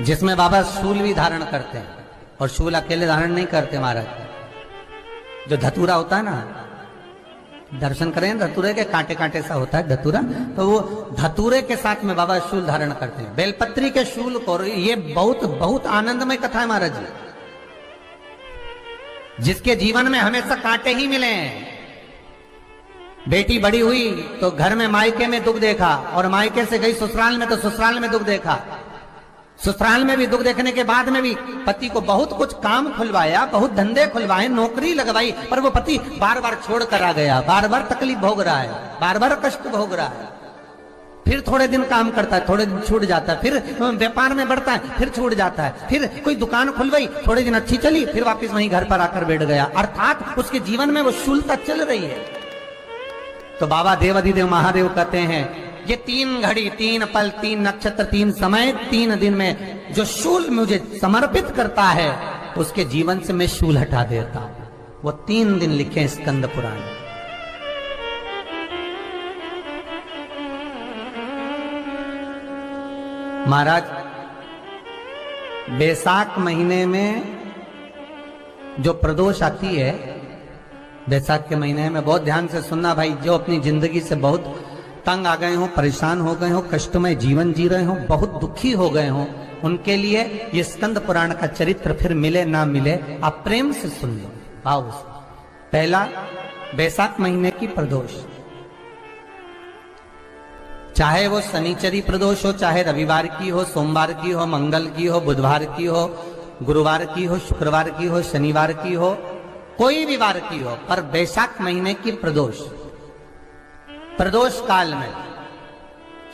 जिसमें बाबा शूल भी धारण करते हैं, और शूल अकेले धारण नहीं करते महाराज। जो धतूरा होता है ना, दर्शन करें धतूरे के, कांटे कांटे सा होता है धतूरा, तो वो धतूरे के साथ में बाबा शूल धारण करते हैं, बेलपत्री के शूल को। ये बहुत बहुत आनंदमय कथा है महाराज जी। जिसके जीवन में हमेशा कांटे ही मिले हैं। बेटी बड़ी हुई तो घर में मायके में दुख देखा, और मायके से गई ससुराल में तो ससुराल में दुख देखा। ससुराल में भी दुख देखने के बाद में भी पति को बहुत कुछ काम खुलवाया, बहुत धंधे खुलवाए, नौकरी लगवाई, पर वो पति बार बार छोड़ कर आ गया, बार बार तकलीफ भोग रहा है, बार बार कष्ट भोग रहा है। फिर थोड़े दिन काम करता है, थोड़े दिन छूट जाता है, फिर व्यापार में बढ़ता है, फिर छूट जाता है, फिर कोई दुकान खुलवाई, थोड़े दिन अच्छी चली, फिर वापस वहीं घर पर आकर बैठ गया। अर्थात उसके जीवन में वो शूलता चल रही है। तो बाबा देवाधिदेव महादेव कहते हैं, ये 3 घड़ी, 3 पल, 3 नक्षत्र, 3 समय, 3 दिन में जो शूल मुझे समर्पित करता है, उसके जीवन से मैं शूल हटा देता हूं। वो 3 दिन लिखे स्कंद पुराण। महाराज, बैसाख महीने में जो प्रदोष आती है, बैसाख के महीने में बहुत ध्यान से सुनना भाई, जो अपनी जिंदगी से बहुत तंग आ गए हो, परेशान हो गए हो, कष्टमय जीवन जी रहे हो, बहुत दुखी हो गए हो, उनके लिए ये स्कंद पुराण का चरित्र फिर मिले ना मिले, आप प्रेम से सुन लो भाव से। पहला, बैसाख महीने की प्रदोष, चाहे वो शनिचरी प्रदोष हो, चाहे रविवार की हो, सोमवार की हो, मंगल की हो, बुधवार की हो, गुरुवार की हो, शुक्रवार की हो, शनिवार की हो, कोई भी वार की हो, पर बैसाख महीने की प्रदोष, प्रदोष काल में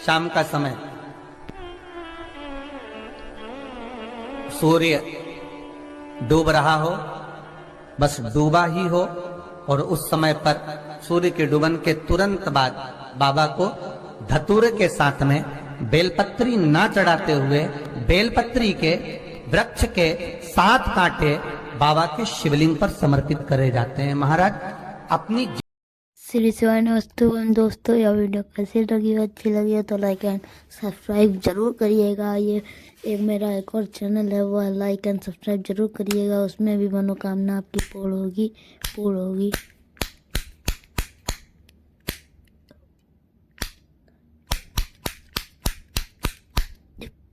शाम का समय, सूर्य डूब रहा हो, बस डूबा ही हो, और उस समय पर सूर्य के डूबन के तुरंत बाद बाबा को धतूरे के साथ में बेलपत्री ना चढ़ाते हुए, बेलपत्री के वृक्ष के 7 कांटे बाबा के शिवलिंग पर समर्पित करे जाते हैं। महाराज अपनी श्री शिवाय नमस्ते दोस्तों, यह वीडियो कैसी लगी हो, अच्छी लगी हो तो लाइक एंड सब्सक्राइब जरूर करिएगा। ये मेरा एक और चैनल है, वह लाइक एंड सब्सक्राइब जरूर करिएगा। उसमें भी मनोकामना आपकी पूर्ण होगी।